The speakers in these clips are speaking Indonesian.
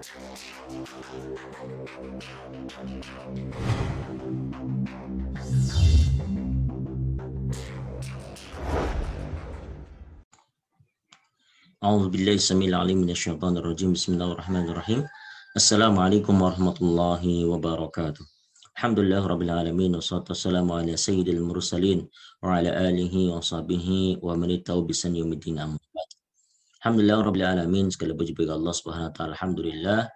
A'udzu billahi samil alim minasyaitonir rajim. Bismillahirrahmanirrahim. Assalamualaikum warahmatullahi wabarakatuh. Alhamdulillah rabbil alamin wassalatu wassalamu ala sayyidil mursalin wa ala alihi wa sahbihi wa man ittaba bisan yaumiddin amma ba'd. Alhamdulillah rabbil alamin, segala puji bagi Allah Subhanahu wa taala. Alhamdulillah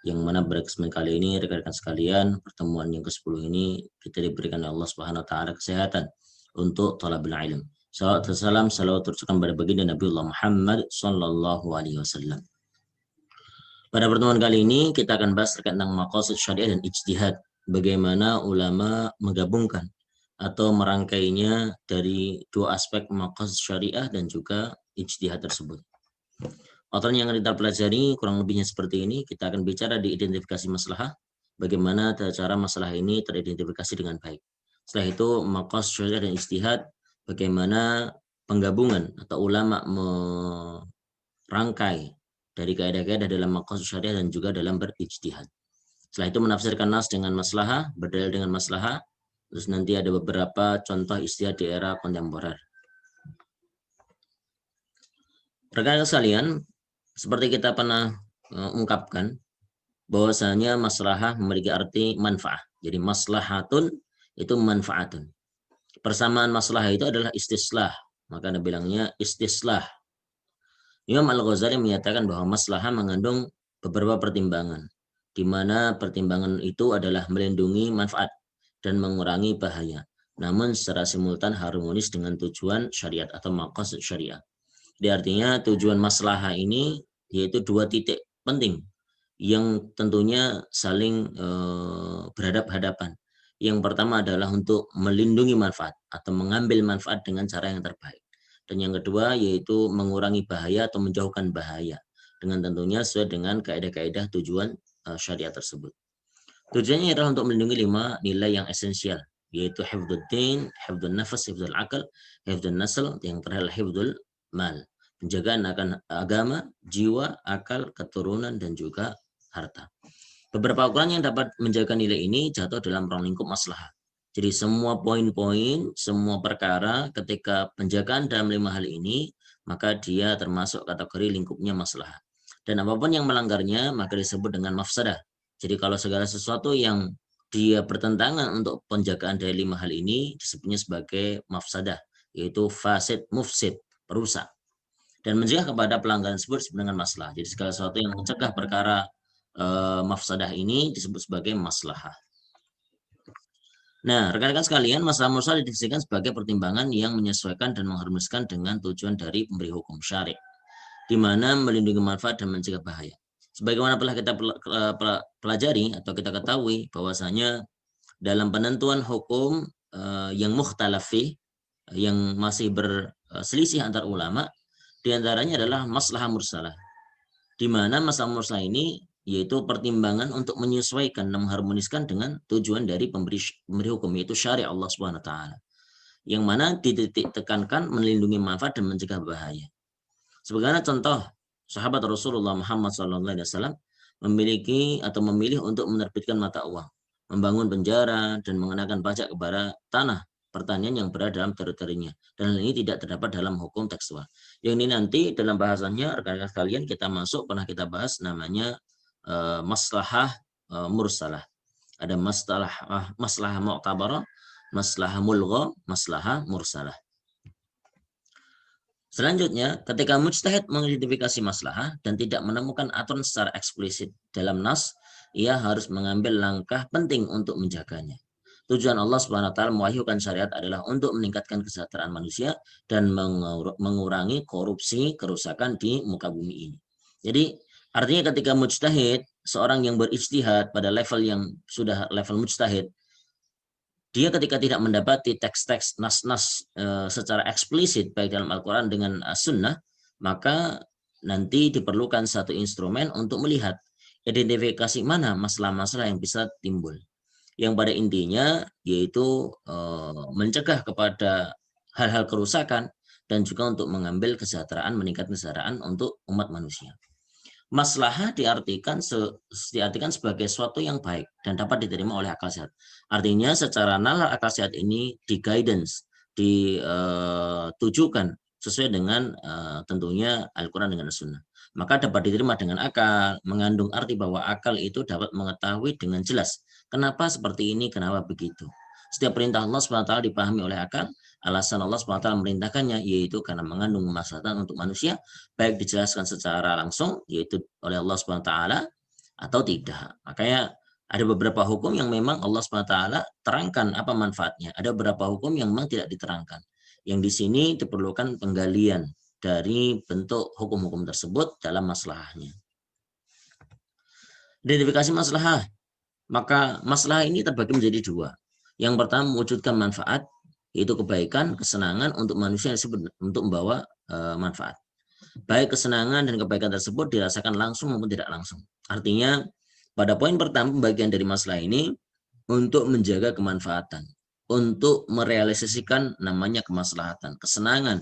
yang mana pada kesempatan kali ini rekan-rekan sekalian, pertemuan yang ke-10 ini kita diberikan oleh Allah Subhanahu wa taala kesehatan untuk thalabul ilm. Salam salawat tercurahkan pada baginda Nabiullah Muhammad sallallahu alaihi wasallam. Pada pertemuan kali ini kita akan bahas terkait tentang maqasid syariah dan ijtihad. Bagaimana ulama menggabungkan atau merangkainya dari dua aspek maqasid syariah dan juga ijtihad tersebut. Outline yang akan kita pelajari kurang lebihnya seperti ini. Kita akan bicara di identifikasi maslahah, bagaimana cara masalah ini teridentifikasi dengan baik. Setelah itu maqasid syariah dan ijtihad, bagaimana penggabungan atau ulama merangkai dari kaidah-kaidah dalam maqasid syariah dan juga dalam berijtihad. Setelah itu menafsirkan nas dengan maslahah, berdalil dengan maslahah. Terus nanti ada beberapa contoh ijtihad di era kontemporer. Rekan-rekan sekalian, seperti kita pernah ungkapkan, bahwasanya maslahah memiliki arti manfaah. Jadi maslahatun itu manfaatun. Persamaan maslahah itu adalah istislah, maka Anda bilangnya istislah. Imam Al-Ghazali menyatakan bahwa maslahah mengandung beberapa pertimbangan, di mana pertimbangan itu adalah melindungi manfaat dan mengurangi bahaya, namun secara simultan harmonis dengan tujuan syariat atau maqasid syariah. Jadi artinya tujuan maslahah ini yaitu dua titik penting yang tentunya saling berhadap-hadapan. Yang pertama adalah untuk melindungi manfaat atau mengambil manfaat dengan cara yang terbaik. Dan yang kedua yaitu mengurangi bahaya atau menjauhkan bahaya. Dengan tentunya sesuai dengan kaidah-kaidah tujuan syariat tersebut. Tujuannya adalah untuk melindungi 5 nilai yang esensial, yaitu hifdzuddin, hifdzun nafas, hifdzul akal, hifdzun nasl, yang terakhir hifdzul mal. Penjagaan akan agama, jiwa, akal, keturunan, dan juga harta. Beberapa ukuran yang dapat menjaga nilai ini jatuh dalam ruang lingkup maslahah. Jadi semua poin-poin, semua perkara ketika penjagaan dalam 5 hal ini, maka dia termasuk kategori lingkupnya maslahah. Dan apapun yang melanggarnya, maka disebut dengan mafsadah. Jadi kalau segala sesuatu yang dia bertentangan untuk penjagaan dari 5 hal ini, disebutnya sebagai mafsadah, yaitu fasid, mufsid, perusak. Dan mencegah kepada pelanggaran tersebut disebut dengan maslahah. Jadi segala sesuatu yang mencegah perkara mafsadah ini disebut sebagai maslahah. Nah, rekan-rekan sekalian, masalah mursal didefinisikan sebagai pertimbangan yang menyesuaikan dan mengharmoniskan dengan tujuan dari pemberi hukum syari', di mana melindungi manfaat dan mencegah bahaya. Sebagaimana telah kita pelajari atau kita ketahui bahwasanya dalam penentuan hukum yang mukhtalafi, yang masih berselisih antar ulama, diantaranya adalah maslahah mursalah, di mana masalah mursalah ini yaitu pertimbangan untuk menyesuaikan dan mengharmoniskan dengan tujuan dari pemberi hukum, yaitu syariat Allah Subhanahu wa taala. Yang mana dititik tekankan melindungi manfaat dan mencegah bahaya. Sebagaimana contoh sahabat Rasulullah Muhammad SAW memiliki atau memilih untuk menerbitkan mata uang, membangun penjara dan mengenakan pajak kepada tanah pertanian yang berada dalam teritorinya. Dan hal ini tidak terdapat dalam hukum tekstual. Yang ini nanti dalam bahasannya rekan-rekan sekalian kita masuk, pernah kita bahas namanya maslahah mursalah. Ada maslahah mu'tabarah, maslahah mulgha, maslahah mursalah. Selanjutnya, ketika mujtahid mengidentifikasi maslahah dan tidak menemukan aturan secara eksplisit dalam nas, ia harus mengambil langkah penting untuk menjaganya. Tujuan Allah Subhanahu wa taala mewahyukan syariat adalah untuk meningkatkan kesejahteraan manusia dan mengurangi korupsi, kerusakan di muka bumi ini. Jadi artinya ketika mujtahid, seorang yang berijtihad pada level yang sudah level mujtahid, dia ketika tidak mendapati teks-teks nas-nas secara eksplisit baik dalam Al-Quran dengan Sunnah, maka nanti diperlukan satu instrumen untuk melihat identifikasi mana masalah-masalah yang bisa timbul. Yang pada intinya yaitu mencegah kepada hal-hal kerusakan dan juga untuk mengambil kesejahteraan, meningkatkan kesejahteraan untuk umat manusia. Maslahah diartikan sebagai sesuatu yang baik dan dapat diterima oleh akal sehat. Artinya secara nalar akal sehat ini di guidance, ditujukan sesuai dengan tentunya Al-Quran dengan Sunnah. Maka dapat diterima dengan akal, mengandung arti bahwa akal itu dapat mengetahui dengan jelas kenapa seperti ini, kenapa begitu. Setiap perintah Allah SWT dipahami oleh akal. Alasan Allah SWT memerintahkannya yaitu karena mengandung kemaslahatan untuk manusia, baik dijelaskan secara langsung yaitu oleh Allah SWT atau tidak. Makanya ada beberapa hukum yang memang Allah SWT terangkan apa manfaatnya. Ada beberapa hukum yang memang tidak diterangkan. Yang di sini diperlukan penggalian dari bentuk hukum-hukum tersebut dalam maslahahnya. Identifikasi maslahah. Maka maslahah ini terbagi menjadi dua. Yang pertama mewujudkan manfaat, yaitu kebaikan, kesenangan untuk manusia untuk membawa manfaat. Baik kesenangan dan kebaikan tersebut dirasakan langsung maupun tidak langsung. Artinya pada poin pertama pembagian dari masalah ini untuk menjaga kemanfaatan, untuk merealisasikan namanya kemaslahatan, kesenangan,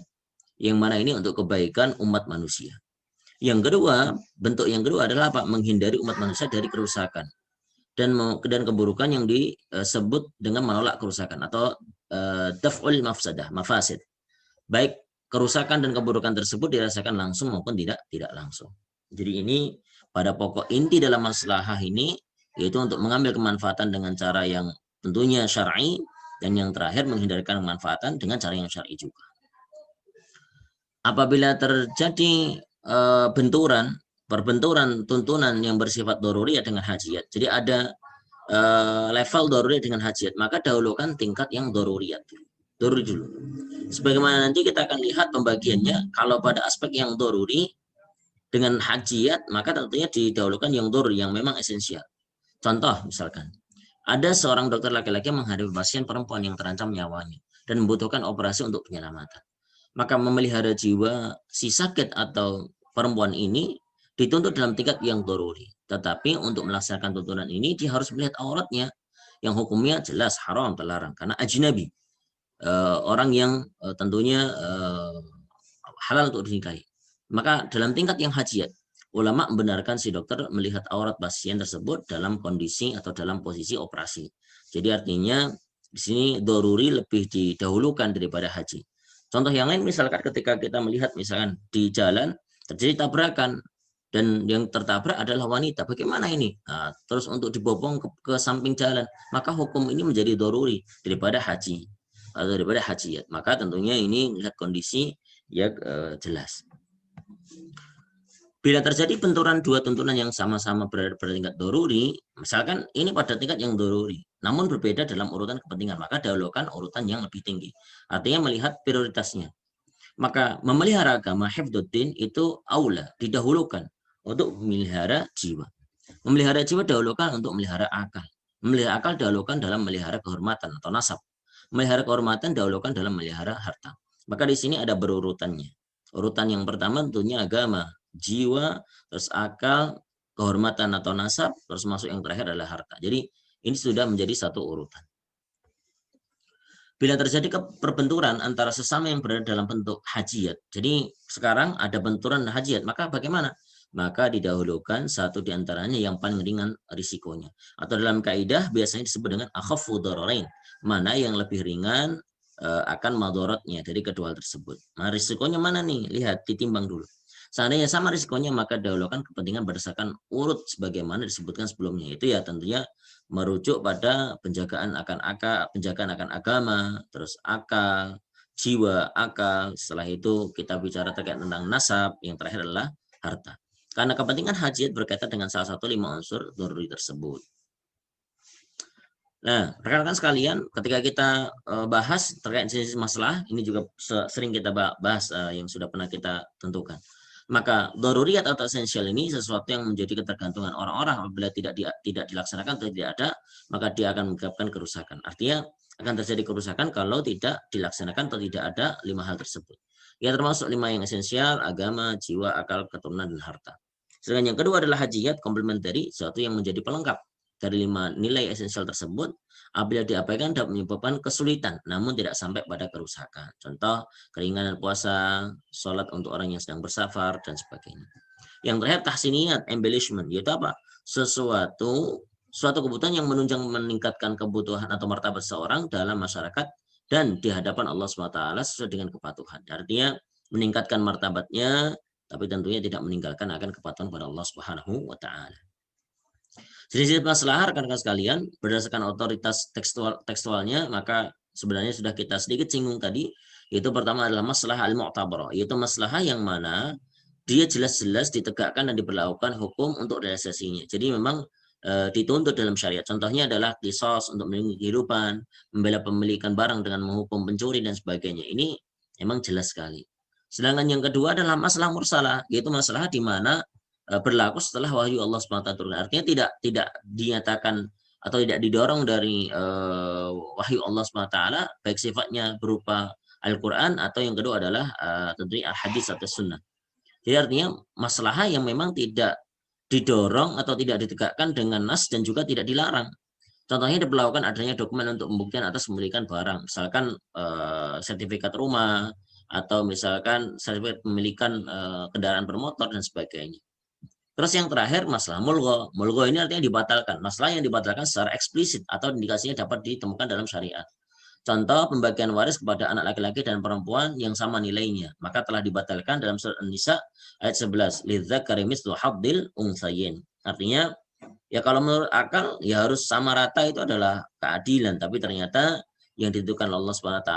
yang mana ini untuk kebaikan umat manusia. Yang kedua, bentuk yang kedua adalah apa? Menghindari umat manusia dari kerusakan dan keburukan yang disebut dengan menolak kerusakan atau daf'ul mafsadah, mafasid. Baik kerusakan dan keburukan tersebut dirasakan langsung maupun tidak langsung. Jadi ini pada pokok inti dalam maslahah ini yaitu untuk mengambil kemanfaatan dengan cara yang tentunya syar'i dan yang terakhir menghindarkan kemanfaatan dengan cara yang syar'i juga. Apabila terjadi perbenturan tuntunan yang bersifat doruri dengan hajiat. Jadi ada level doruri dengan hajiat, maka dahulukan tingkat yang doruriyat. Doruri dulu. Sebagaimana nanti kita akan lihat pembagiannya, kalau pada aspek yang doruri dengan hajiat, maka tentunya didahulukan yang doruri, yang memang esensial. Contoh misalkan, ada seorang dokter laki-laki menghadapi pasien perempuan yang terancam nyawanya dan membutuhkan operasi untuk penyelamatan. Maka memelihara jiwa si sakit atau perempuan ini dituntut dalam tingkat yang doruri. Tetapi untuk melaksanakan tuntunan ini dia harus melihat auratnya yang hukumnya jelas haram, terlarang karena ajnabi, orang yang tentunya halal untuk dinikahi. Maka dalam tingkat yang hajiat, ulama membenarkan si dokter melihat aurat pasien tersebut dalam kondisi atau dalam posisi operasi. Jadi artinya di sini doruri lebih didahulukan daripada haji. Contoh yang lain misalkan ketika kita melihat misalkan di jalan terjadi tabrakan dan yang tertabrak adalah wanita. Bagaimana ini? Nah, terus untuk dibopong ke samping jalan, maka hukum ini menjadi doruri daripada haji atau daripada hajiat. Maka tentunya ini melihat kondisi ya jelas. Bila terjadi benturan dua tuntunan yang sama-sama berada pada tingkat doruri, misalkan ini pada tingkat yang doruri, namun berbeda dalam urutan kepentingan, maka dahulukan urutan yang lebih tinggi. Artinya melihat prioritasnya. Maka memelihara agama hifdzuddin itu aula, didahulukan untuk memelihara jiwa. Memelihara jiwa dahulukan untuk memelihara akal. Memelihara akal dahulukan dalam memelihara kehormatan atau nasab. Memelihara kehormatan dahulukan dalam memelihara harta. Maka di sini ada berurutannya. Urutan yang pertama tentunya agama, jiwa, terus akal, kehormatan atau nasab, terus masuk yang terakhir adalah harta. Jadi ini sudah menjadi satu urutan. Bila terjadi perbenturan antara sesama yang berada dalam bentuk hajiat, jadi sekarang ada benturan hajiat, maka bagaimana? Maka didahulukan satu di antaranya yang paling ringan risikonya. Atau dalam kaidah biasanya disebut dengan akhaffu dhararain, mana yang lebih ringan akan madorotnya dari kedua hal tersebut. Nah, risikonya mana nih? Lihat, ditimbang dulu. Seandainya sama risikonya, maka dahulukan kepentingan berdasarkan urut sebagaimana disebutkan sebelumnya. Itu ya tentunya merujuk pada penjagaan akan agama, terus akal, jiwa, akal. Setelah itu kita bicara terkait tentang nasab, yang terakhir adalah harta. Karena kepentingan hajiat berkaitan dengan salah satu 5 unsur doruri tersebut. Nah, rekan-rekan sekalian, ketika kita bahas terkait jenis masalah, ini juga sering kita bahas yang sudah pernah kita tentukan. Maka doruriyat atau esensial ini sesuatu yang menjadi ketergantungan orang-orang apabila tidak dilaksanakan atau tidak ada, maka dia akan menyebabkan kerusakan. Artinya akan terjadi kerusakan kalau tidak dilaksanakan atau tidak ada 5 hal tersebut. Ya termasuk 5 yang esensial, agama, jiwa, akal, keturunan, dan harta. Sedangkan yang kedua adalah hajiyat, komplementari, sesuatu yang menjadi pelengkap dari 5 nilai esensial tersebut. Apabila diabaikan dapat menyebabkan kesulitan, namun tidak sampai pada kerusakan. Contoh, keringanan puasa, sholat untuk orang yang sedang bersafar, dan sebagainya. Yang terakhir tahsiniyat, embellishment, yaitu apa? Suatu kebutuhan yang meningkatkan kebutuhan atau martabat seorang dalam masyarakat dan di hadapan Allah SWT sesuai dengan kepatuhan. Artinya meningkatkan martabatnya, tapi tentunya tidak meninggalkan akan kepatuhan pada Allah Subhanahu wa taala. Jadi masalah rekan-rekan sekalian, berdasarkan otoritas tekstualnya, maka sebenarnya sudah kita sedikit singgung tadi, yaitu pertama adalah masalah al-mu'tabarah, yaitu masalah yang mana dia jelas-jelas ditegakkan dan diberlakukan hukum untuk realisasinya. Jadi memang dituntut dalam syariat. Contohnya adalah qisas untuk melindungi kehidupan, membela pemilikan barang dengan menghukum pencuri dan sebagainya. Ini memang jelas sekali. Sedangkan yang kedua adalah masalah mursalah, yaitu masalah di mana berlaku setelah wahyu Allah SWT turun. Artinya tidak dinyatakan atau tidak didorong dari wahyu Allah SWT, baik sifatnya berupa Al-Quran atau yang kedua adalah tentunya hadis atau sunnah. Jadi artinya masalah yang memang tidak didorong atau tidak ditegakkan dengan nas dan juga tidak dilarang. Contohnya diperlakukan adanya dokumen untuk pembuktian atas pemilikan barang, misalkan sertifikat rumah atau misalkan sertifikat pemilikan kendaraan bermotor dan sebagainya. Terus yang terakhir masalah mulgho. Mulgho ini artinya dibatalkan. Masalah yang dibatalkan secara eksplisit atau indikasinya dapat ditemukan dalam syariat. Contoh pembagian waris kepada anak laki-laki dan perempuan yang sama nilainya, maka telah dibatalkan dalam surat An-Nisa ayat 11. Lidzakari mithlu haddil untsayain. Artinya ya kalau menurut akal ya harus sama rata, itu adalah keadilan, tapi ternyata yang ditentukan Allah SWT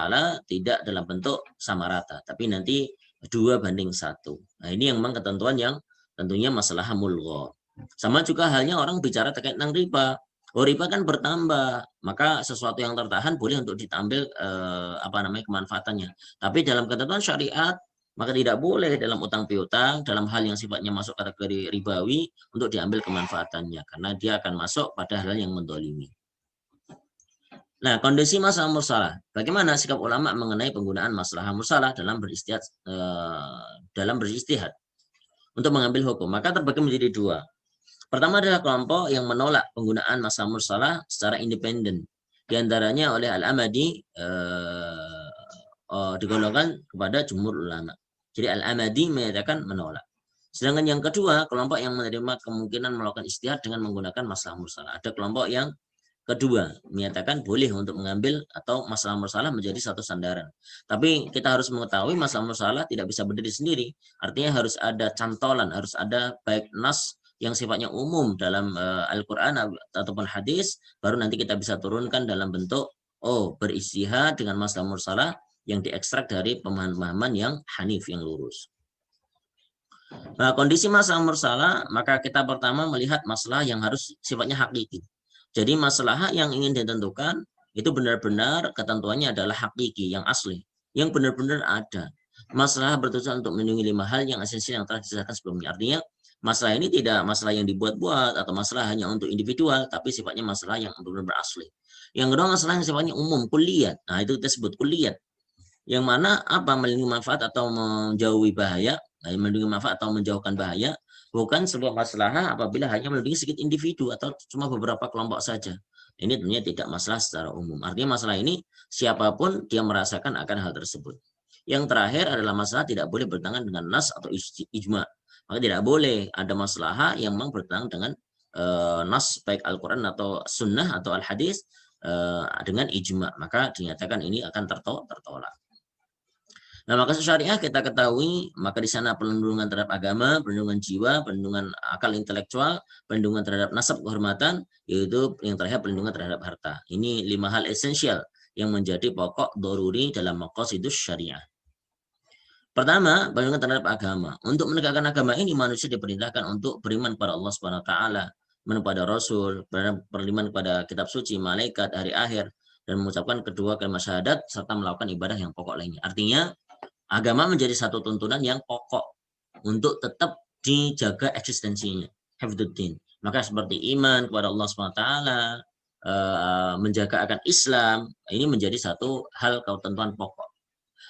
tidak dalam bentuk sama rata, tapi nanti 2:1. Nah, ini yang memang ketentuan yang tentunya masalah mulgho. Sama juga halnya orang bicara terkait tentang riba. Oh, riba kan bertambah, maka sesuatu yang tertahan boleh untuk diambil kemanfaatannya. Tapi dalam ketentuan syariat, maka tidak boleh dalam utang piutang, dalam hal yang sifatnya masuk kategori ribawi untuk diambil kemanfaatannya, karena dia akan masuk pada hal yang mendolimi. Nah, kondisi masalah mursalah. Bagaimana sikap ulama mengenai penggunaan masalah mursalah dalam beristihad untuk mengambil hukum? Maka terbagi menjadi dua. Pertama adalah kelompok yang menolak penggunaan masalah mursalah secara independen. Di antaranya oleh Al-Amadi digolongkan kepada jumhur ulama. Jadi Al-Amadi menyatakan menolak. Sedangkan yang kedua, kelompok yang menerima kemungkinan melakukan istihad dengan menggunakan masalah mursalah. Ada kelompok yang kedua menyatakan boleh untuk mengambil atau masalah mursalah menjadi satu sandaran. Tapi kita harus mengetahui masalah mursalah tidak bisa berdiri sendiri. Artinya harus ada cantolan, harus ada baik nas yang sifatnya umum dalam Al-Quran ataupun hadis, baru nanti kita bisa turunkan dalam bentuk beristihad dengan masalah mursalah yang diekstrak dari pemahaman yang hanif, yang lurus. Nah, kondisi masalah mursalah, maka kita pertama melihat masalah yang harus sifatnya hakiki. Jadi masalah yang ingin ditentukan itu benar-benar ketentuannya adalah hakiki, yang asli, yang benar-benar ada. Masalah bertujuan untuk melindungi 5 hal yang esensial yang telah disebutkan sebelumnya. Artinya masalah ini tidak masalah yang dibuat-buat atau masalah hanya untuk individual, tapi sifatnya masalah yang benar-benar asli. Yang kedua masalah yang sifatnya umum, kulliyat. Nah, itu kita sebut kulliyat. Yang mana apa? Melindungi manfaat atau menjauhi bahaya. Nah, melindungi manfaat atau menjauhkan bahaya bukan sebuah masalah apabila hanya melindungi sedikit individu atau cuma beberapa kelompok saja. Ini tentunya tidak masalah secara umum. Artinya masalah ini siapapun dia merasakan akan hal tersebut. Yang terakhir adalah masalah tidak boleh bertentangan dengan nas atau ijma. Maka tidak boleh ada masalah yang memang bertentangan dengan nas baik Al-Quran atau sunnah atau al-hadis dengan ijma. Maka dinyatakan ini akan tertolak. Nah, maka syariah kita ketahui, maka di sana perlindungan terhadap agama, perlindungan jiwa, perlindungan akal intelektual, perlindungan terhadap nasab kehormatan, yaitu yang terakhir perlindungan terhadap harta. Ini 5 hal esensial yang menjadi pokok doruri dalam maqasidus syariah. Pertama, perlindungan terhadap agama. Untuk menegakkan agama ini, manusia diperintahkan untuk beriman kepada Allah Subhanahu wa taala, beriman kepada Rasul, beriman kepada kitab suci, malaikat, hari akhir, dan mengucapkan kedua kalimat syahadat serta melakukan ibadah yang pokok lainnya. Artinya agama menjadi satu tuntunan yang pokok untuk tetap dijaga eksistensinya. Hifdzuddin. Maka seperti iman kepada Allah SWT, menjaga akan Islam, ini menjadi satu hal ketentuan pokok.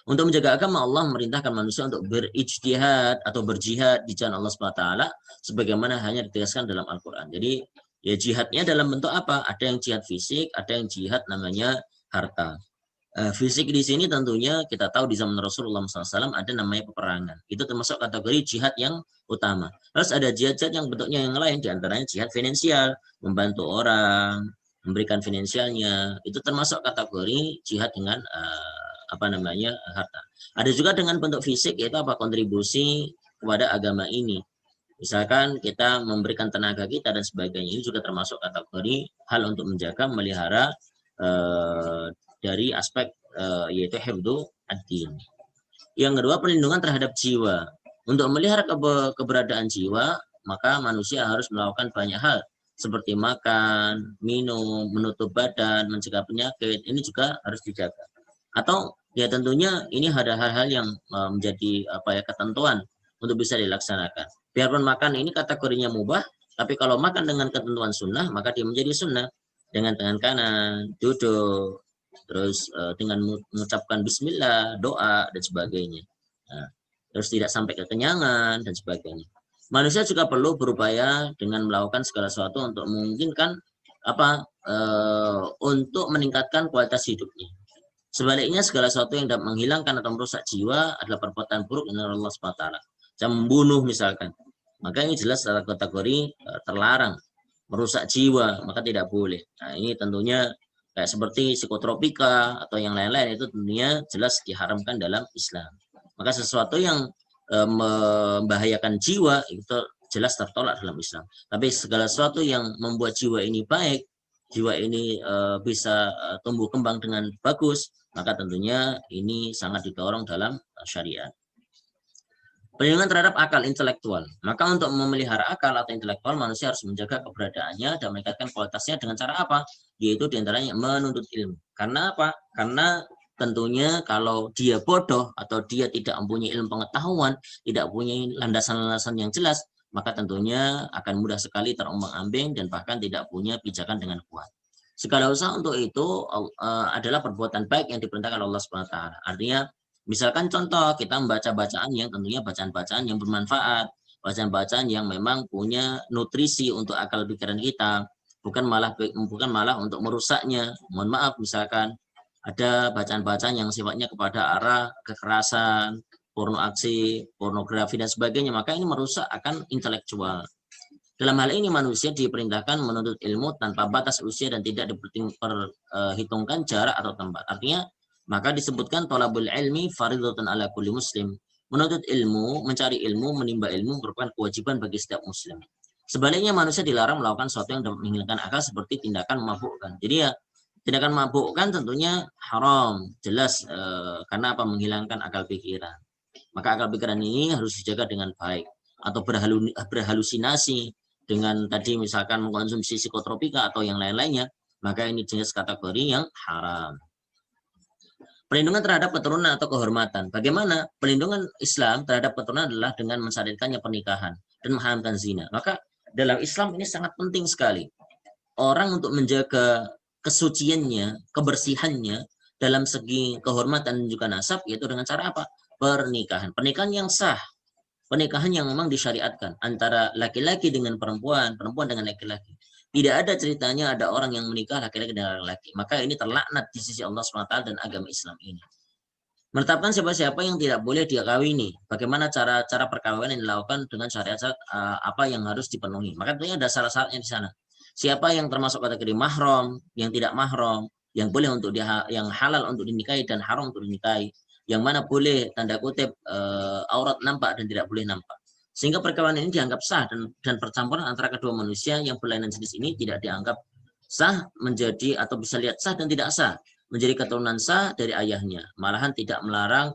Untuk menjaga agama, Allah memerintahkan manusia untuk berijtihad atau berjihad di jalan Allah SWT, sebagaimana hanya ditegaskan dalam Al-Quran. Jadi ya jihadnya dalam bentuk apa? Ada yang jihad fisik, ada yang jihad namanya harta. Fisik di sini tentunya kita tahu di zaman Rasulullah SAW ada namanya peperangan. Itu termasuk kategori jihad yang utama. Terus ada jihad-jihad yang bentuknya yang lain, diantaranya jihad finansial, membantu orang, memberikan finansialnya. Itu termasuk kategori jihad dengan apa namanya harta. Ada juga dengan bentuk fisik, yaitu apa, kontribusi kepada agama ini. Misalkan kita memberikan tenaga kita dan sebagainya, ini juga termasuk kategori hal untuk menjaga, memelihara dari aspek yaitu hifdzu ad-din. Yang kedua, perlindungan terhadap jiwa. Untuk memelihara keberadaan jiwa, maka manusia harus melakukan banyak hal seperti makan, minum, menutup badan, mencegah penyakit. Ini juga harus dijaga. Atau ya tentunya ini ada hal-hal yang menjadi apa ya ketentuan untuk bisa dilaksanakan. Biarpun makan ini kategorinya mubah, tapi kalau makan dengan ketentuan sunnah, maka dia menjadi sunnah. Dengan tangan kanan, duduk, terus dengan mengucapkan bismillah, doa, dan sebagainya. Nah, terus tidak sampai kekenyangan, dan sebagainya. Manusia juga perlu berupaya dengan melakukan segala sesuatu untuk memungkinkan apa untuk meningkatkan kualitas hidupnya. Sebaliknya segala sesuatu yang dapat menghilangkan atau merusak jiwa adalah perbuatan buruk dari Allah SWT. Saya membunuh misalkan, maka ini jelas adalah kategori terlarang, merusak jiwa, maka tidak boleh. Nah ini tentunya kayak seperti psikotropika atau yang lain-lain itu tentunya jelas diharamkan dalam Islam. Maka sesuatu yang membahayakan jiwa itu jelas tertolak dalam Islam. Tapi segala sesuatu yang membuat jiwa ini baik, jiwa ini bisa tumbuh kembang dengan bagus, maka tentunya ini sangat didorong dalam syariat. Perlindungan terhadap akal intelektual. Maka untuk memelihara akal atau intelektual, manusia harus menjaga keberadaannya dan meningkatkan kualitasnya dengan cara apa? Yaitu diantaranya menuntut ilmu. Karena apa? Karena tentunya kalau dia bodoh atau dia tidak mempunyai ilmu pengetahuan, tidak punya landasan-landasan yang jelas, maka tentunya akan mudah sekali terombang-ambing dan bahkan tidak punya pijakan dengan kuat. Segala usaha untuk itu adalah perbuatan baik yang diperintahkan Allah SWT. Artinya, misalkan contoh kita membaca bacaan yang tentunya bacaan-bacaan yang bermanfaat, bacaan-bacaan yang memang punya nutrisi untuk akal pikiran kita, bukan malah untuk merusaknya. Mohon maaf misalkan ada bacaan-bacaan yang sifatnya kepada arah kekerasan, porno aksi, pornografi dan sebagainya, maka ini merusak akan intelektual. Dalam hal ini manusia diperintahkan menuntut ilmu tanpa batas usia dan tidak diperhitungkan jarak atau tempat. Artinya maka disebutkan thalabul ilmi fardhatun ala kulli muslim. Menuntut ilmu, mencari ilmu, menimba ilmu merupakan kewajiban bagi setiap muslim. Sebaliknya manusia dilarang melakukan sesuatu yang dapat menghilangkan akal seperti tindakan memabukkan. Jadi ya tindakan memabukkan tentunya haram, jelas karena apa? Menghilangkan akal pikiran. Maka akal pikiran ini harus dijaga dengan baik. Atau berhalusinasi dengan tadi misalkan mengkonsumsi psikotropika atau yang lain-lainnya, maka ini jenis kategori yang haram. Perlindungan terhadap keturunan atau kehormatan. Bagaimana perlindungan Islam terhadap keturunan adalah dengan mensyariatkannya pernikahan dan mengharamkan zina. Maka dalam Islam ini sangat penting sekali. Orang untuk menjaga kesuciannya, kebersihannya dalam segi kehormatan dan juga nasab, yaitu dengan cara apa? Pernikahan. Pernikahan yang sah. Pernikahan yang memang disyariatkan antara laki-laki dengan perempuan, perempuan dengan laki-laki. Tidak ada ceritanya ada orang yang menikah laki-laki dengan laki-laki. Maka ini terlaknat di sisi Allah SWT dan agama Islam ini. Menetapkan siapa-siapa yang tidak boleh dia kawini. Bagaimana cara perkawinan yang dilakukan dengan syariat apa yang harus dipenuhi. Maka tentunya ada syarat-syaratnya di sana. Siapa yang termasuk kategori mahram, yang tidak mahram, yang boleh untuk dia, yang halal untuk dinikahi dan haram untuk dinikahi. Yang mana boleh tanda kutip aurat nampak dan tidak boleh nampak. Sehingga perkawinan ini dianggap sah dan percampuran antara kedua manusia yang berlainan jenis ini tidak dianggap sah menjadi atau bisa lihat sah dan tidak sah menjadi keturunan sah dari ayahnya. Malahan tidak melarang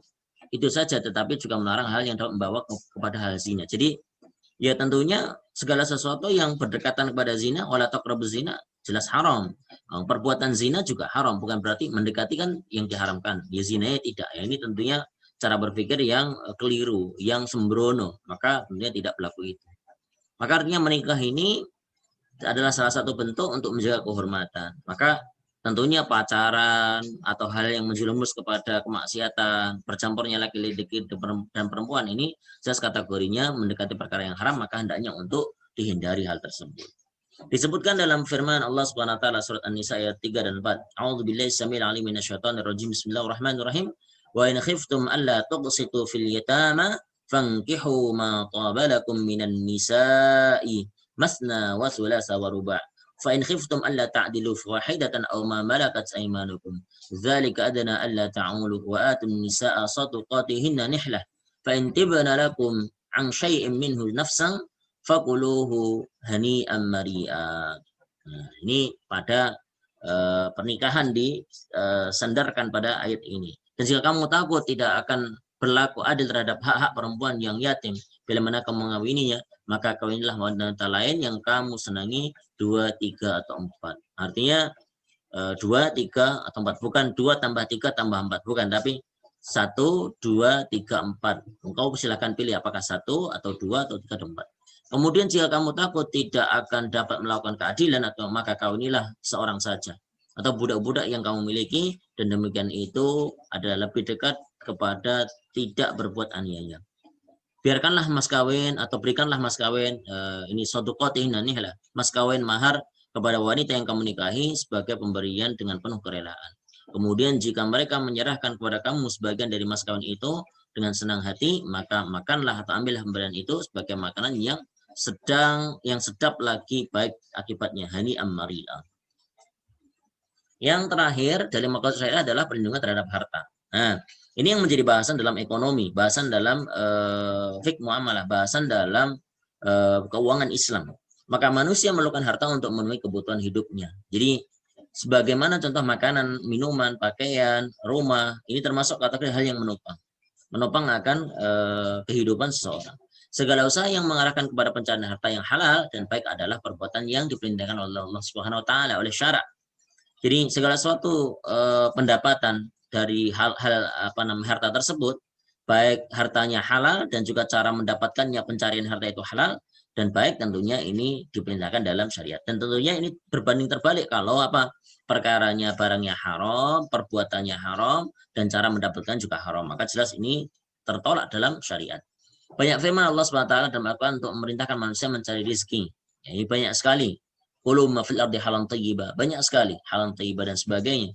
itu saja, tetapi juga melarang hal yang dapat membawa kepada hal zina. Jadi ya tentunya segala sesuatu yang berdekatan kepada zina, wala taqrabuz zina, jelas haram. Perbuatan zina juga haram, bukan berarti mendekati kan yang diharamkan. Ya zina tidak. Ya, ini tentunya cara berpikir yang keliru, yang sembrono, maka tentunya tidak berlaku itu. Maka artinya menikah ini adalah salah satu bentuk untuk menjaga kehormatan. Maka tentunya pacaran atau hal yang menjerumus kepada kemaksiatan, bercampurnya laki-laki dan perempuan ini jelas kategorinya mendekati perkara yang haram, maka hendaknya untuk dihindari hal tersebut. Disebutkan dalam firman Allah Subhanahu wa taala surat An-Nisa ayat 3 dan 4. A'udzubillahi samil alim minasyaitonir rajim. Bismillahirrahmanirrahim. Wa in khiftum alla tuqsitu fil yatama fankihu ma taba lakum minan nisa'i masna wa thulatha wa ruba'. Fa in khiftum alla ta'dilu fawahidatan aw ma malakat aymanukum. Dzalika adna alla ta'ulu wa atun nisa'a sadaqatihinna nihlah. Fa in tibna lakum an syai'in minhu nafsan fakuluhu hani'an mari'a. Nah, ini pada pernikahan disandarkan pada ayat ini. Dan jika kamu takut tidak akan berlaku adil terhadap hak-hak perempuan yang yatim, bila mana kamu mengawininya, maka kawinilah wanita lain yang kamu senangi 2, 3, atau 4. Artinya 2, 3, atau 4. Bukan 2 tambah 3 tambah 4. Bukan, tapi 1, 2, 3, 4. Engkau silakan pilih apakah 1 atau 2 atau 3 atau 4. Kemudian jika kamu takut tidak akan dapat melakukan keadilan, atau maka kawinilah seorang saja atau budak-budak yang kamu miliki, dan demikian itu adalah lebih dekat kepada tidak berbuat aniaya. Biarkanlah mas kawin atau berikanlah mas kawin ini sodukotin nihlah, mas kawin mahar kepada wanita yang kamu nikahi sebagai pemberian dengan penuh kerelaan. Kemudian jika mereka menyerahkan kepada kamu sebagian dari mas kawin itu dengan senang hati, maka makanlah atau ambillah pemberian itu sebagai makanan yang sedap lagi baik akibatnya, hani ammarila. Yang terakhir dari maqasid syariah adalah perlindungan terhadap harta. Nah, ini yang menjadi bahasan dalam ekonomi, bahasan dalam fiqh muamalah, bahasan dalam keuangan Islam. Maka manusia memerlukan harta untuk memenuhi kebutuhan hidupnya. Jadi sebagaimana contoh makanan, minuman, pakaian, rumah, ini termasuk kategori hal yang menopang akan kehidupan seseorang. Segala usaha yang mengarahkan kepada pencarian harta yang halal dan baik adalah perbuatan yang diperintahkan oleh Allah Subhanahu wa taala oleh syarak. Jadi segala suatu pendapatan dari hal-hal harta tersebut, baik hartanya halal dan juga cara mendapatkannya, pencarian harta itu halal dan baik, tentunya ini diperintahkan dalam syariat. Dan tentunya ini berbanding terbalik kalau perkaranya barangnya haram, perbuatannya haram, dan cara mendapatkan juga haram, maka jelas ini tertolak dalam syariat. Banyak firman Allah SWT dalam Al-Quran untuk memerintahkan manusia mencari rezeki. Ya, ini banyak sekali. Qulu ma fil ardi halan thayyiba. Banyak sekali halan thayyiba dan sebagainya.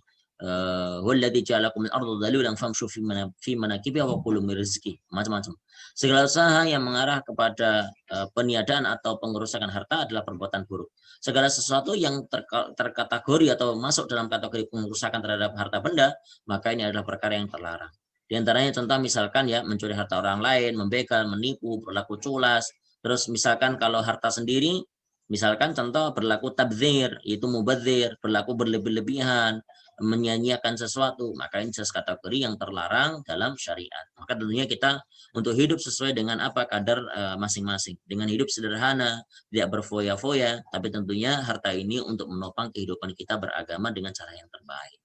Walladzi ja'alakum al-ardha dhalulan famshu fi manakibiha wa kulu min rizqi. Macam-macam. Segala usaha yang mengarah kepada peniadaan atau pengerusakan harta adalah perbuatan buruk. Segala sesuatu yang terkategori atau masuk dalam kategori pengerusakan terhadap harta benda, maka ini adalah perkara yang terlarang. Di antaranya contoh misalkan ya, mencuri harta orang lain, membegal, menipu, berlaku culas. Terus misalkan kalau harta sendiri, misalkan contoh berlaku tabdzir, itu mubadzir, berlaku berlebih-lebihan, menyanyiakan sesuatu, maka ini jelas kategori yang terlarang dalam syariat. Maka tentunya kita untuk hidup sesuai dengan apa kadar masing-masing, dengan hidup sederhana, tidak berfoya-foya, tapi tentunya harta ini untuk menopang kehidupan kita beragama dengan cara yang terbaik.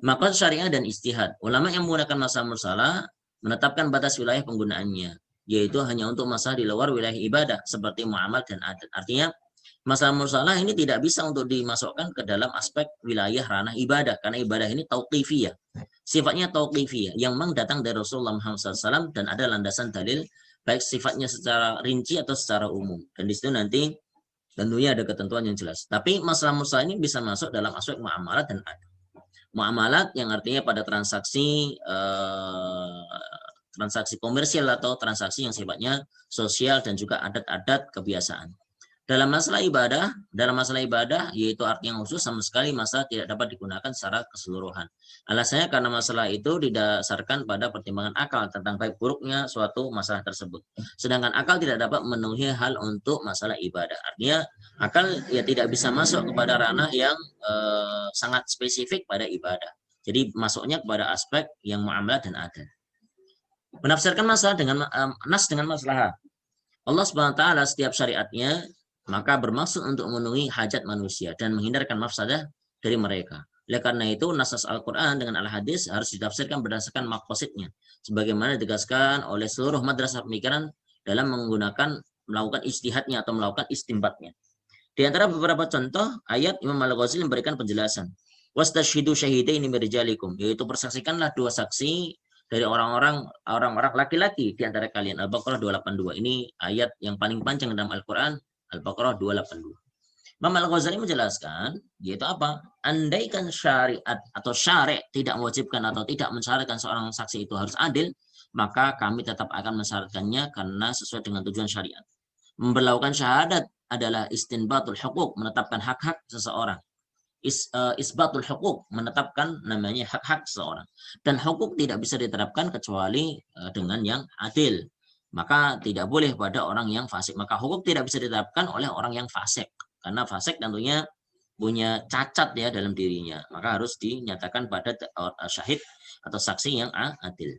Maka syariah dan istihad. Ulama yang menggunakan masalah mursalah menetapkan batas wilayah penggunaannya, yaitu hanya untuk masalah di luar wilayah ibadah seperti muamal dan adat. Artinya masalah mursalah ini tidak bisa untuk dimasukkan ke dalam aspek wilayah ranah ibadah, karena ibadah ini tauqifiyah. Sifatnya tauqifiyah yang memang datang dari Rasulullah SAW dan ada landasan dalil baik sifatnya secara rinci atau secara umum. Dan di situ nanti tentunya ada ketentuan yang jelas. Tapi masalah mursalah ini bisa masuk dalam aspek muamalat dan adat. Muamalat yang artinya pada transaksi komersial atau transaksi yang sifatnya sosial dan juga adat-adat kebiasaan. Dalam masalah ibadah yaitu arti yang khusus, sama sekali masalah tidak dapat digunakan secara keseluruhan. Alasannya karena masalah itu didasarkan pada pertimbangan akal tentang baik buruknya suatu masalah tersebut. Sedangkan akal tidak dapat memenuhi hal untuk masalah ibadah. Artinya akal ya tidak bisa masuk kepada ranah yang sangat spesifik pada ibadah. Jadi masuknya kepada aspek yang muamalah dan adat. Menafsirkan masalah dengan nas dengan maslahat. Allah Subhanahu wa taala setiap syariatnya maka bermaksud untuk memenuhi hajat manusia dan menghindarkan mafsadah dari mereka. Oleh karena itu, nas Al-Quran dengan Al-Hadis harus ditafsirkan berdasarkan maqasidnya, sebagaimana ditegaskan oleh seluruh madrasah pemikiran dalam melakukan ijtihadnya atau melakukan istimbatnya. Di antara beberapa contoh ayat, Imam Al-Ghazali memberikan penjelasan. Wastashhidu syahidaini min rijalikum, yaitu persaksikanlah 2 saksi dari orang-orang laki-laki di antara kalian. Al-Baqarah 282. Ini ayat yang paling panjang dalam Al-Quran, Al-Baqarah 282. Imam Al-Ghazali menjelaskan, yaitu apa? Andaikan syariat atau syari' tidak mewajibkan atau tidak mensyaratkan seorang saksi itu harus adil, maka kami tetap akan mensyaratkannya karena sesuai dengan tujuan syariat. Memberlakukan syahadat adalah istinbatul hukuk, menetapkan hak-hak seseorang. Isbatul hukuk, menetapkan namanya hak-hak seseorang. Dan hukuk tidak bisa diterapkan kecuali dengan yang adil. Maka tidak boleh pada orang yang fasik. Maka hukuk tidak bisa diterapkan oleh orang yang fasik. Karena fasik tentunya punya cacat ya dalam dirinya. Maka harus dinyatakan pada syahid atau saksi yang adil.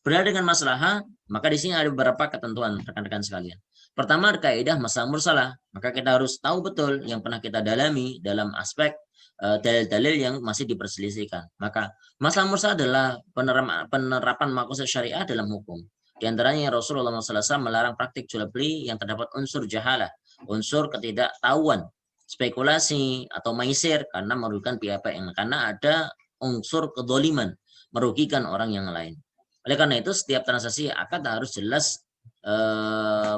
Berada dengan maslahah, maka di sini ada beberapa ketentuan rekan-rekan sekalian. Pertama, kaidah masalah mursalah. Maka kita harus tahu betul yang pernah kita dalami dalam aspek dalil-dalil yang masih diperselisihkan. Maka masalah mursalah adalah penerapan maksud syariah dalam hukum. Di antaranya Rasulullah SAW melarang praktik jual beli yang terdapat unsur jahalah, unsur ketidaktahuan, spekulasi atau maisir karena merugikan pihak yang karena ada unsur kedoliman, merugikan orang yang lain. Oleh karena itu setiap transaksi akad harus jelas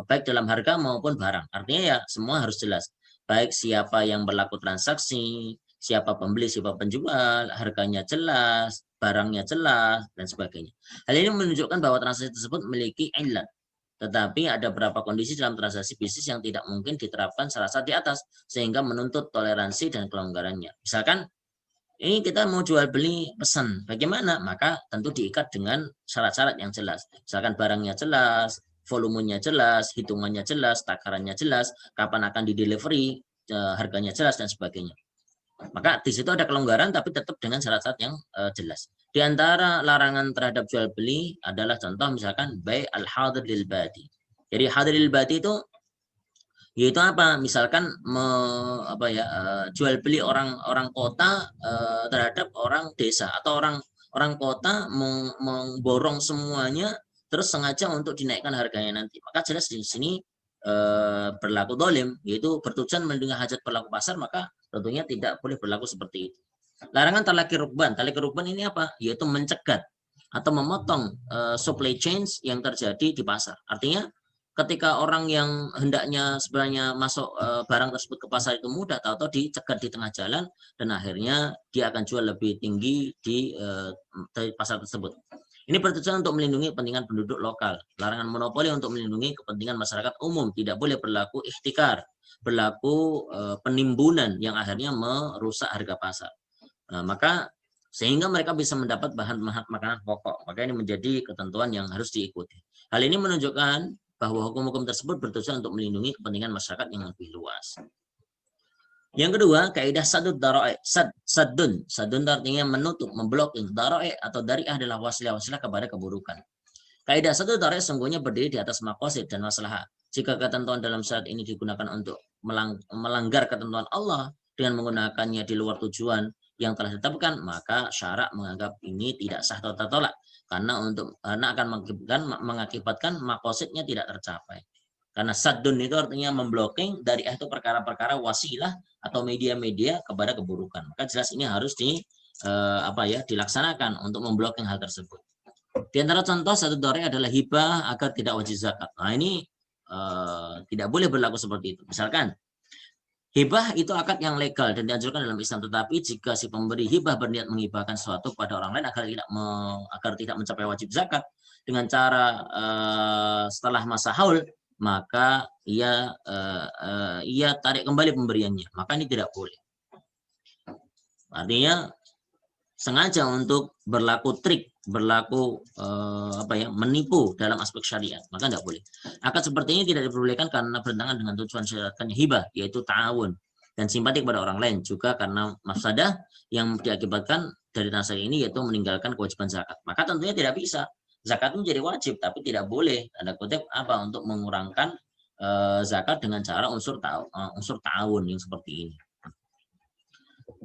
baik dalam harga maupun barang. Artinya ya semua harus jelas. Baik siapa yang berlaku transaksi, siapa pembeli, siapa penjual, harganya jelas, barangnya jelas, dan sebagainya. Hal ini menunjukkan bahwa transaksi tersebut memiliki ilat. Tetapi ada beberapa kondisi dalam transaksi bisnis yang tidak mungkin diterapkan syarat di atas, sehingga menuntut toleransi dan kelonggarannya. Misalkan, ini kita mau jual beli pesan, bagaimana? Maka tentu diikat dengan syarat-syarat yang jelas. Misalkan barangnya jelas, volumenya jelas, hitungannya jelas, takarannya jelas, kapan akan di-delivery, harganya jelas, dan sebagainya. Maka di situ ada kelonggaran tapi tetap dengan syarat-syarat yang jelas. Di antara larangan terhadap jual beli adalah contoh misalkan bai al-hadir lil badi. Jadi hadir lil badi itu yaitu apa? Misalkan jual beli orang kota terhadap orang desa atau orang kota memborong semuanya terus sengaja untuk dinaikkan harganya nanti. Maka jelas di sini berlaku dolim, yaitu bertujuan melindungi hajat pelaku pasar, maka tentunya tidak boleh berlaku seperti itu. Larangan talaki rukban. Talaki rukban ini apa? Yaitu mencegat atau memotong supply chains yang terjadi di pasar. Artinya ketika orang yang hendaknya sebenarnya masuk barang tersebut ke pasar itu mudah, atau dicegat di tengah jalan dan akhirnya dia akan jual lebih tinggi di pasar tersebut. Ini bertujuan untuk melindungi kepentingan penduduk lokal. Larangan monopoli untuk melindungi kepentingan masyarakat umum. Tidak boleh berlaku ikhtikar, berlaku penimbunan yang akhirnya merusak harga pasar. Maka sehingga mereka bisa mendapat bahan makanan pokok. Maka ini menjadi ketentuan yang harus diikuti. Hal ini menunjukkan bahwa hukum-hukum tersebut bertujuan untuk melindungi kepentingan masyarakat yang lebih luas. Yang kedua, kaidah sadud dara'i. Sadun artinya menutup, memblocking. Dara'i atau dari'ah adalah wasilah-wasilah kepada keburukan. Kaidah sadud dara'i sungguhnya berdiri di atas maqasid dan maslahat. Jika ketentuan dalam syarat ini digunakan untuk melanggar ketentuan Allah dengan menggunakannya di luar tujuan yang telah ditetapkan, maka syarak menganggap ini tidak sah atau tertolak karena akan mengakibatkan maqasidnya tidak tercapai. Karena sadun itu artinya memblocking, dari itu perkara-perkara wasilah atau media-media kepada keburukan. Maka jelas ini harus dilaksanakan untuk memblocking hal tersebut. Di antara contoh satu dara'i adalah hibah agar tidak wajib zakat. Nah ini tidak boleh berlaku seperti itu. Misalkan hibah itu akad yang legal dan dianjurkan dalam Islam, tetapi jika si pemberi hibah berniat menghibahkan sesuatu kepada orang lain agar tidak mencapai wajib zakat dengan cara setelah masa haul, maka ia tarik kembali pemberiannya. Maka ini tidak boleh. Artinya sengaja untuk berlaku trik, menipu dalam aspek syariat, maka tidak boleh. Akad seperti ini tidak diperbolehkan karena bertentangan dengan tujuan syariatnya hibah, yaitu ta'awun dan simpati kepada orang lain, juga karena mafsadah yang diakibatkan dari transaksi ini yaitu meninggalkan kewajiban zakat. Maka tentunya tidak bisa. Zakat menjadi wajib, tapi tidak boleh tanda kutip untuk mengurangkan zakat dengan cara unsur ta'awun yang seperti ini.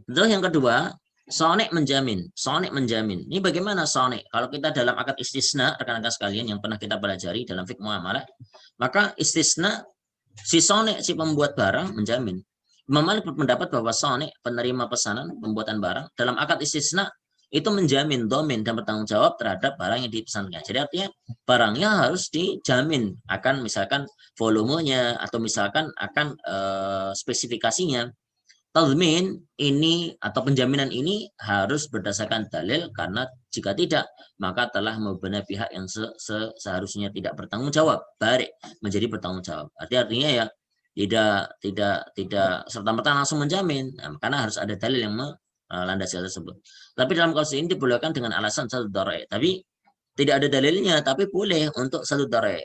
Terus yang kedua, sonek menjamin. Ini bagaimana sonek? Kalau kita dalam akad istisna, rekan-rekan sekalian yang pernah kita pelajari dalam fiqh muamalah, maka istisna si sonek, si pembuat barang menjamin. Imam Malik berpendapat bahwa sonek, penerima pesanan, pembuatan barang, dalam akad istisna itu menjamin domain dan bertanggung jawab terhadap barang yang dipesankan. Jadi artinya barangnya harus dijamin akan misalkan volumenya atau misalkan akan spesifikasinya. Tadmin ini atau penjaminan ini harus berdasarkan dalil, karena jika tidak maka telah membebani pihak yang seharusnya tidak bertanggung jawab balik menjadi bertanggung jawab. Artinya ya tidak serta-merta langsung menjamin, karena harus ada dalil yang melandasi hal tersebut. Tapi dalam kasus ini dibolehkan dengan alasan satu darai. Tapi tidak ada dalilnya, tapi boleh untuk satu darai.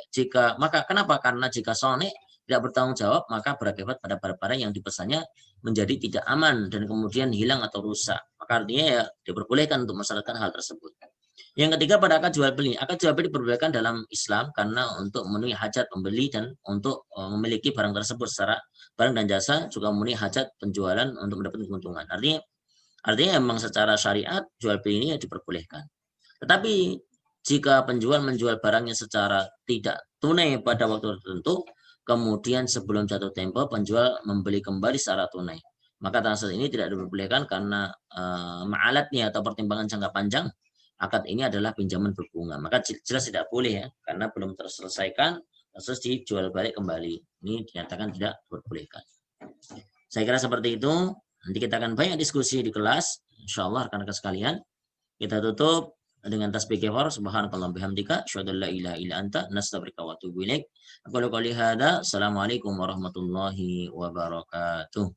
Maka kenapa? Karena jika sone tidak bertanggung jawab, maka berakibat pada barang-barang yang dipesannya menjadi tidak aman dan kemudian hilang atau rusak. Maka artinya ya diperbolehkan untuk mensyaratkan hal tersebut. Yang ketiga, pada akad jual beli. Akad jual beli diperbolehkan dalam Islam karena untuk memenuhi hajat pembeli dan untuk memiliki barang tersebut secara barang dan jasa, juga memenuhi hajat penjualan untuk mendapatkan keuntungan. Artinya memang secara syariat jual beli ini ya diperbolehkan. Tetapi jika penjual menjual barangnya secara tidak tunai pada waktu tertentu, kemudian sebelum jatuh tempo penjual membeli kembali secara tunai, maka transaksi ini tidak diperbolehkan karena ma'alatnya atau pertimbangan jangka panjang akad ini adalah pinjaman berbunga. Maka jelas tidak boleh ya, karena belum terselesaikan terus dijual balik kembali. Ini dinyatakan tidak diperbolehkan. Saya kira seperti itu. Nanti kita akan banyak diskusi di kelas, insyaallah rekan-rekan sekalian. Kita tutup dengan tasbih kafar, subhanakallah bihamdika, asyhadu an la ilaha illa anta, nastaghfiruka wa atubu ilaik. Aku qouli hadza, assalamualaikum warahmatullahi wabarakatuh.